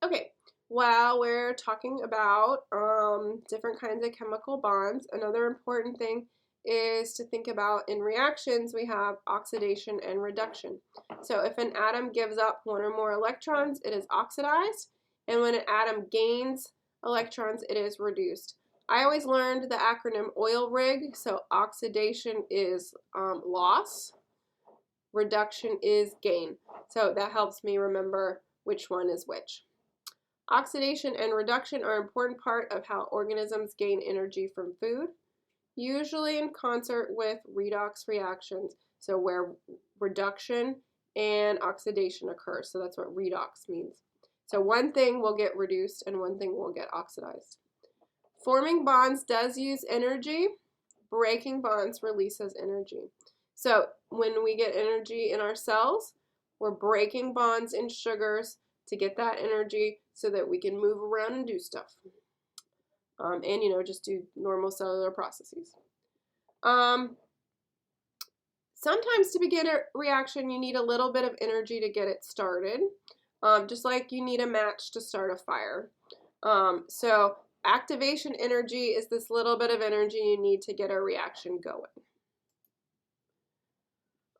Okay, while we're talking about different kinds of chemical bonds, another important thing is to think about in reactions we have oxidation and reduction. So if an atom gives up one or more electrons, it is oxidized, and when an atom gains electrons, it is reduced. I always learned the acronym OIL rig, so oxidation is loss, reduction is gain. So that helps me remember which one is which. Oxidation and reduction are an important part of how organisms gain energy from food, usually in concert with redox reactions, so where reduction and oxidation occur. So that's what redox means. So one thing will get reduced and one thing will get oxidized. Forming bonds does use energy. Breaking bonds releases energy. So when we get energy in our cells, we're breaking bonds in sugars to get that energy so that we can move around and do stuff. And just do normal cellular processes. Sometimes to begin a reaction, you need a little bit of energy to get it started, just like you need a match to start a fire. So activation energy is this little bit of energy you need to get a reaction going.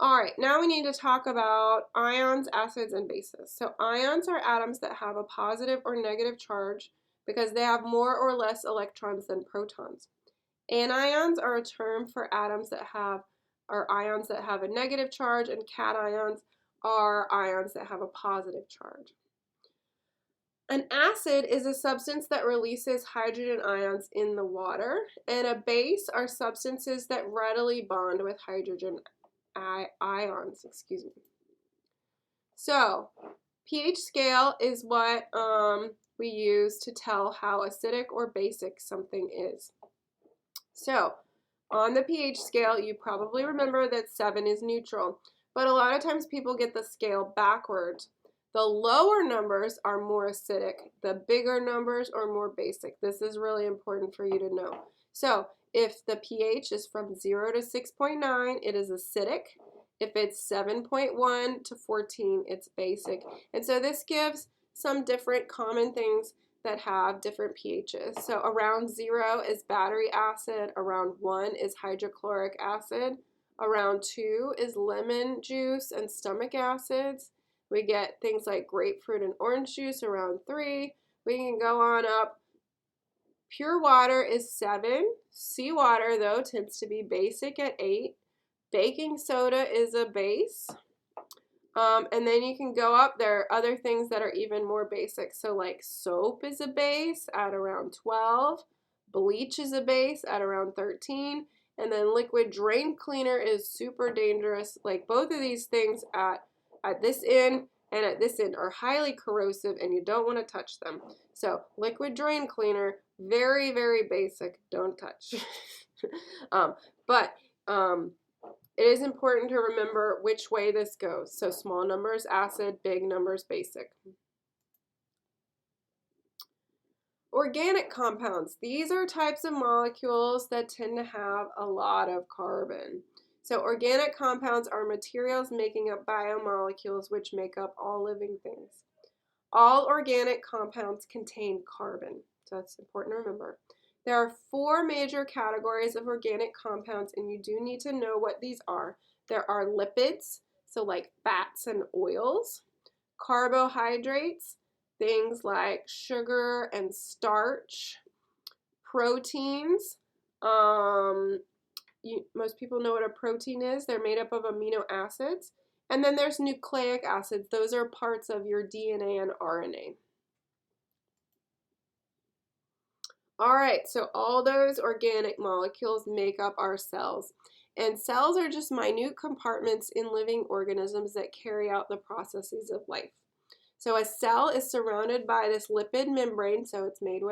All right, now we need to talk about ions, acids, and bases. So ions are atoms that have a positive or negative charge because they have more or less electrons than protons. Anions are a term for atoms that have, or ions that have a negative charge, and cations are ions that have a positive charge. An acid is a substance that releases hydrogen ions in the water, and a base are substances that readily bond with hydrogen ions, So, pH scale is what we use to tell how acidic or basic something is. So, on the pH scale, you probably remember that 7 is neutral, but a lot of times people get the scale backwards. The lower numbers are more acidic. The bigger numbers are more basic. This is really important for you to know. So, if the pH is from 0 to 6.9, it is acidic. If it's 7.1 to 14, it's basic. And so this gives some different common things that have different pHs. So around 0 is battery acid, around 1 is hydrochloric acid, around 2 is lemon juice and stomach acids. We get things like grapefruit and orange juice around 3. We can go on up. Pure water is 7. Seawater, though, tends to be basic at 8. Baking soda is a base. And then you can go up. There are other things that are even more basic. So like soap is a base at around 12. Bleach is a base at around 13. And then liquid drain cleaner is super dangerous. Like both of these things at this end and at this end are highly corrosive and you don't want to touch them. So liquid drain cleaner, very, very basic. Don't touch. It is important to remember which way this goes. So small numbers, acid, big numbers, basic. Organic compounds. These are types of molecules that tend to have a lot of carbon. So organic compounds are materials making up biomolecules which make up all living things. All organic compounds contain carbon. So that's important to remember. There are 4 major categories of organic compounds, and you do need to know what these are. There are lipids, so like fats and oils, carbohydrates, things like sugar and starch, proteins. Most people know what a protein is. They're made up of amino acids. And then there's nucleic acids. Those are parts of your DNA and RNA. All right, so all those organic molecules make up our cells. And cells are just minute compartments in living organisms that carry out the processes of life. So a cell is surrounded by this lipid membrane, so it's made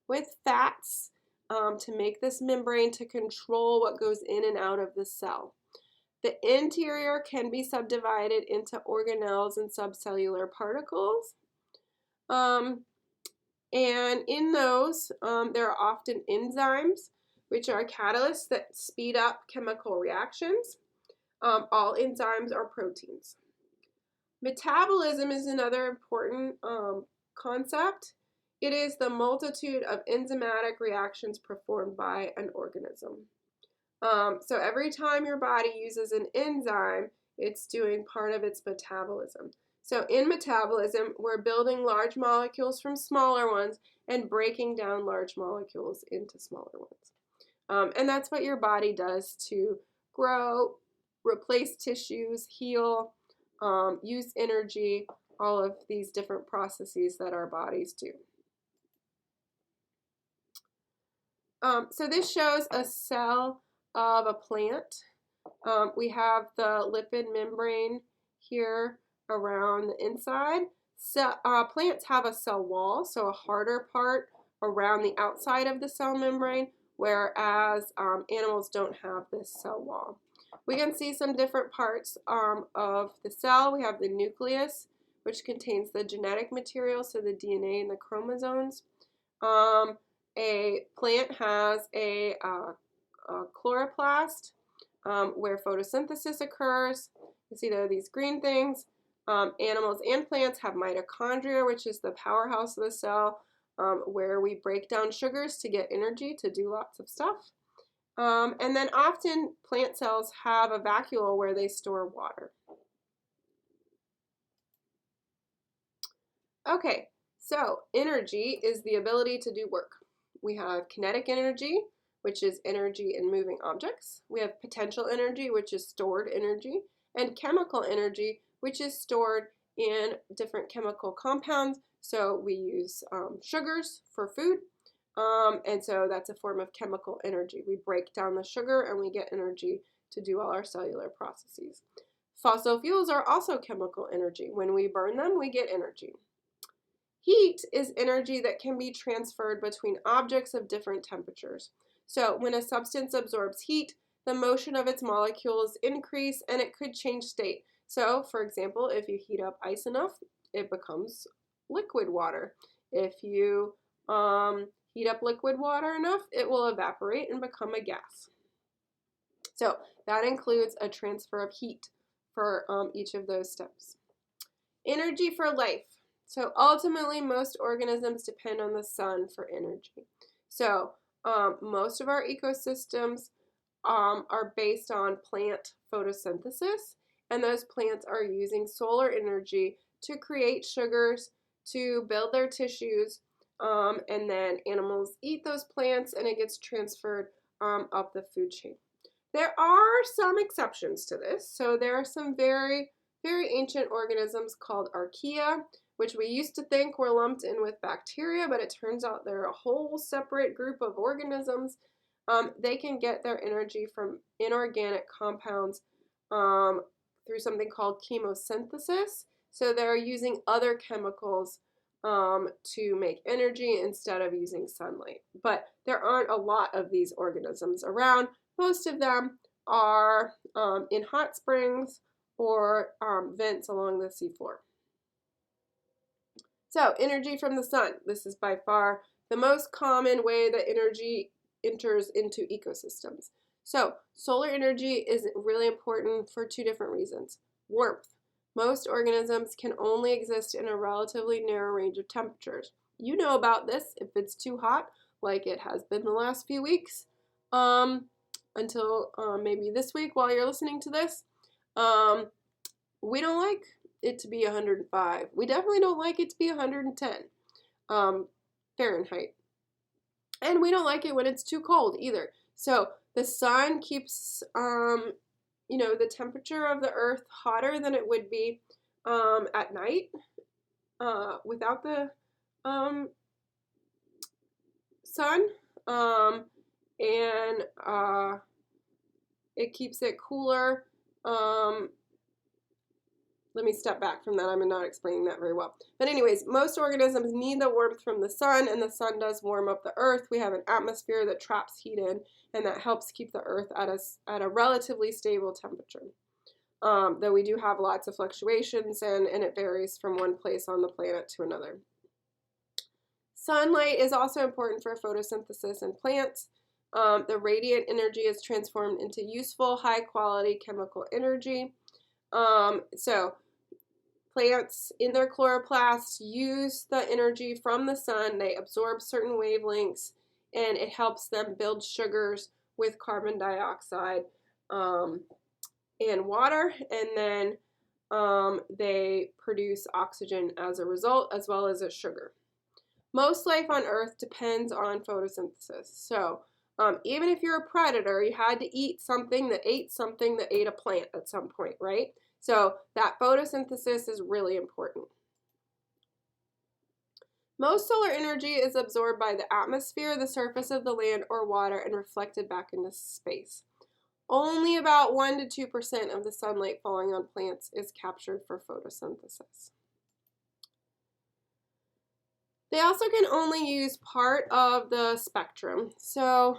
with fats to make this membrane to control what goes in and out of the cell. The interior can be subdivided into organelles and subcellular particles. And in those, there are often enzymes, which are catalysts that speed up chemical reactions. All enzymes are proteins. Metabolism is another important concept. It is the multitude of enzymatic reactions performed by an organism. So every time your body uses an enzyme, it's doing part of its metabolism. So in metabolism, we're building large molecules from smaller ones and breaking down large molecules into smaller ones. And that's what your body does to grow, replace tissues, heal, use energy, all of these different processes that our bodies do. So this shows a cell of a plant. We have the lipid membrane here around the inside. So, plants have a cell wall, so a harder part around the outside of the cell membrane, whereas animals don't have this cell wall. We can see some different parts of the cell. We have the nucleus, which contains the genetic material, so the DNA and the chromosomes. A plant has a chloroplast, where photosynthesis occurs. You see there are these green things. Animals and plants have mitochondria, which is the powerhouse of the cell, where we break down sugars to get energy to do lots of stuff. And then often plant cells have a vacuole where they store water. Okay, so energy is the ability to do work. We have kinetic energy, which is energy in moving objects. We have potential energy, which is stored energy, and chemical energy, which is stored in different chemical compounds. So we use sugars for food, and so that's a form of chemical energy. We break down the sugar and we get energy to do all our cellular processes. Fossil fuels are also chemical energy. When we burn them, we get energy. Heat is energy that can be transferred between objects of different temperatures. So when a substance absorbs heat, the motion of its molecules increase and it could change state. So, for example, if you heat up ice enough, it becomes liquid water. If you heat up liquid water enough, it will evaporate and become a gas. So that includes a transfer of heat for each of those steps. Energy for life. So ultimately, most organisms depend on the sun for energy. So most of our ecosystems are based on plant photosynthesis, and those plants are using solar energy to create sugars, to build their tissues, and then animals eat those plants and it gets transferred up the food chain. There are some exceptions to this. So there are some very, very ancient organisms called archaea, which we used to think were lumped in with bacteria, but it turns out they're a whole separate group of organisms. They can get their energy from inorganic compounds through something called chemosynthesis. So they're using other chemicals to make energy instead of using sunlight. But there aren't a lot of these organisms around. Most of them are in hot springs or vents along the seafloor. So energy from the sun. This is by far the most common way that energy enters into ecosystems. So solar energy is really important for two different reasons. Warmth. Most organisms can only exist in a relatively narrow range of temperatures. You know about this. If it's too hot, like it has been the last few weeks, until maybe this week while you're listening to this, we don't like it to be 105. We definitely don't like it to be 110 Fahrenheit. And we don't like it when it's too cold either. So the sun keeps, the temperature of the earth hotter than it would be at night without the sun. And it keeps it cooler. Let me step back from that. I'm not explaining that very well. But anyways, most organisms need the warmth from the sun, and the sun does warm up the earth. We have an atmosphere that traps heat in, and that helps keep the earth at a relatively stable temperature. Though we do have lots of fluctuations, and it varies from one place on the planet to another. Sunlight is also important for photosynthesis in plants. The radiant energy is transformed into useful, high-quality chemical energy. So Plants in their chloroplasts use the energy from the sun. They absorb certain wavelengths, and it helps them build sugars with carbon dioxide and water, and then they produce oxygen as a result, as well as a sugar. Most life on Earth depends on photosynthesis. So even if you're a predator, you had to eat something that ate a plant at some point, right? So that photosynthesis is really important. Most solar energy is absorbed by the atmosphere, the surface of the land, or water, and reflected back into space. Only about 1 to 2% of the sunlight falling on plants is captured for photosynthesis. They also can only use part of the spectrum. So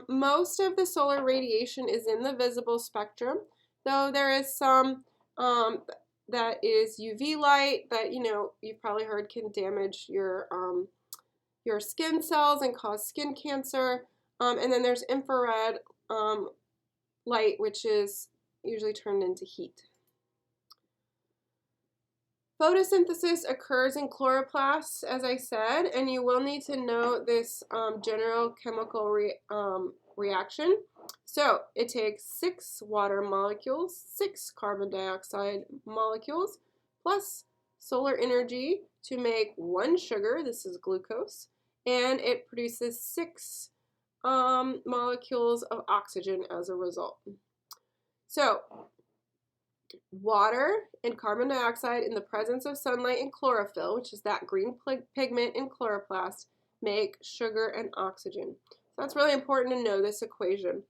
most of the solar radiation is in the visible spectrum, though there is some that is UV light that, you know, you've probably heard can damage your skin cells and cause skin cancer. And then there's infrared light, which is usually turned into heat. Photosynthesis occurs in chloroplasts, as I said, and you will need to know this general chemical reaction. So it takes 6 water molecules, 6 carbon dioxide molecules, plus solar energy to make 1 sugar, this is glucose, and it produces 6 molecules of oxygen as a result. So water and carbon dioxide in the presence of sunlight and chlorophyll, which is that green pigment in chloroplast, make sugar and oxygen. So that's really important to know this equation.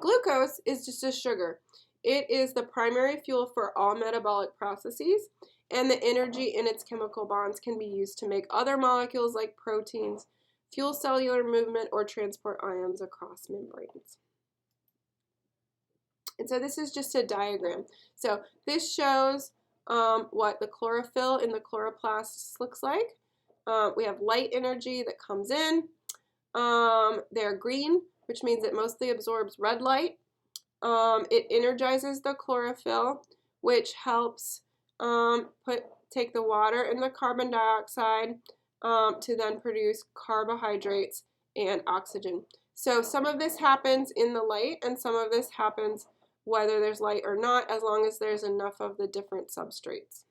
Glucose is just a sugar. It is the primary fuel for all metabolic processes, and the energy in its chemical bonds can be used to make other molecules like proteins, fuel cellular movement, or transport ions across membranes. And so this is just a diagram. So this shows what the chlorophyll in the chloroplasts looks like. We have light energy that comes in. They're green, which means it mostly absorbs red light. It energizes the chlorophyll, which helps take the water and the carbon dioxide to then produce carbohydrates and oxygen. So some of this happens in the light, and some of this happens whether there's light or not, as long as there's enough of the different substrates.